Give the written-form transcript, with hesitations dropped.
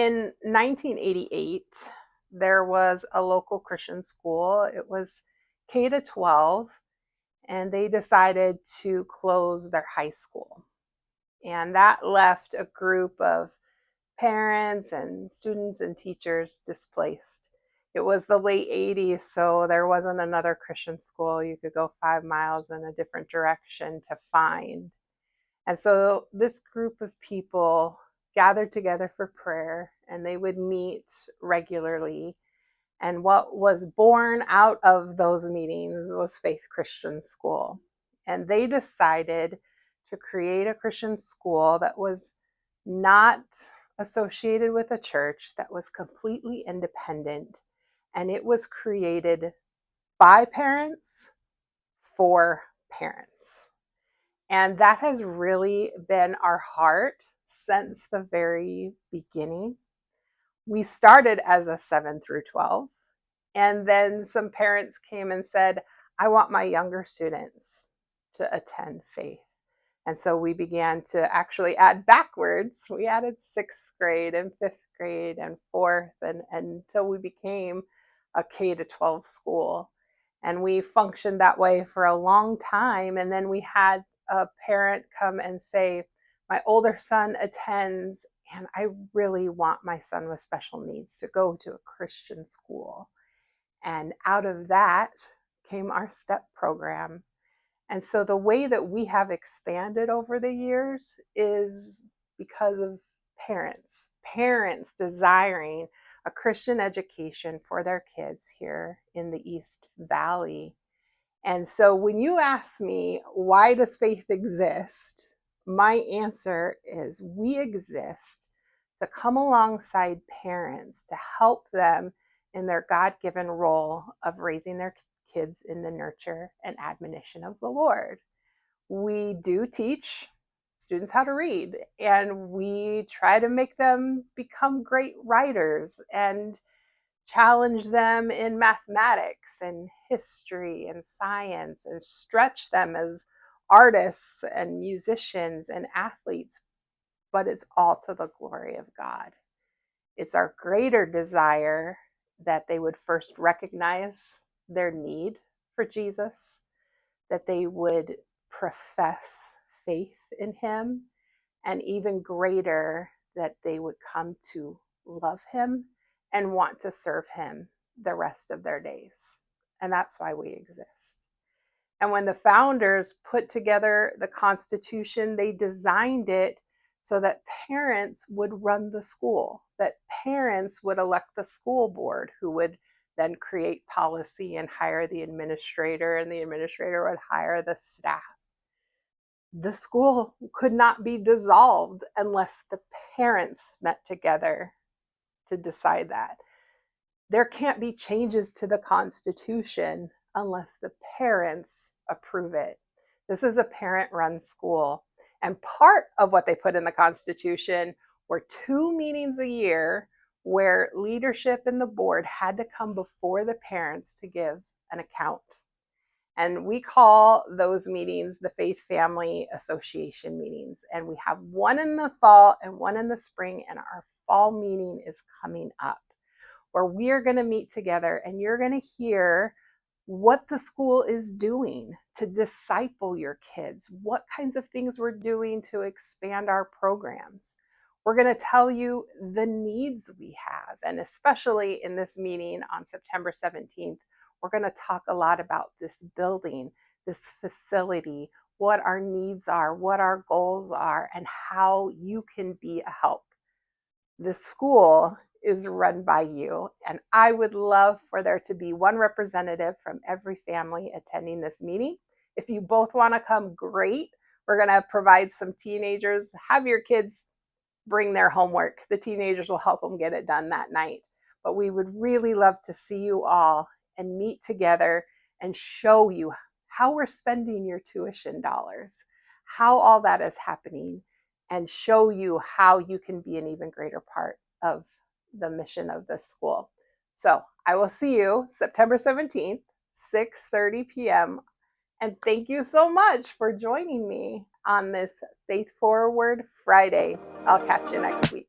In 1988, there was a local Christian school. It was K to 12, and they decided to close their high school. And that left a group of parents and students and teachers displaced. It was the late 80s, so there wasn't another Christian school you could go 5 miles in a different direction to find. And so this group of people gathered together for prayer, and they would meet regularly. And what was born out of those meetings was Faith Christian School. And they decided to create a Christian school that was not associated with a church, that was completely independent. And it was created by parents for parents. And that has really been our heart since the very beginning. We started as a 7 through 12, and then some parents came and said, I want my younger students to attend Faith. And so we began to actually add backwards. We added 6th grade and 5th grade and 4th, and until we became a K to 12 school. And we functioned that way for a long time. And then we had a parent come and say, my older son attends, and I really want my son with special needs to go to a Christian school. And out of that came our STEP program. And so the way that we have expanded over the years is because of parents desiring a Christian education for their kids here in the East Valley. And so when you ask me, why does Faith exist? My answer is we exist to come alongside parents to help them in their God-given role of raising their kids in the nurture and admonition of the Lord. We do teach students how to read, and we try to make them become great writers and challenge them in mathematics and history and science and stretch them as artists and musicians and athletes. But it's all to the glory of God. It's our greater desire that they would first recognize their need for Jesus, that they would profess faith in him, and even greater, that they would come to love him and want to serve him the rest of their days. And that's why we exist. And when the founders put together the Constitution, they designed it so that parents would run the school, that parents would elect the school board, who would then create policy and hire the administrator, and the administrator would hire the staff. The school could not be dissolved unless the parents met together to decide that. There can't be changes to the Constitution unless the parents approve it. This is a parent-run school. And part of what they put in the Constitution were 2 meetings a year where leadership and the board had to come before the parents to give an account. And we call those meetings the Faith Family Association meetings. And we have one in the fall and one in the spring, and our fall meeting is coming up, where we are going to meet together, and you're going to hear what the school is doing to disciple your kids, what kinds of things we're doing to expand our programs. We're going to tell you the needs we have, and especially in this meeting on September 17th, we're going to talk a lot about this building, this facility, what our needs are, what our goals are, and how you can be a help. The school is run by you, and I would love for there to be one representative from every family attending this meeting. If you both want to come, great. We're going to provide some teenagers. Have your kids bring their homework. The teenagers will help them get it done that night. But we would really love to see you all and meet together and show you how we're spending your tuition dollars, how all that is happening, and show you how you can be an even greater part of the mission of this school. So I will see you September 17th, 6:30 p.m. And thank you so much for joining me on this Faith Forward Friday. I'll catch you next week.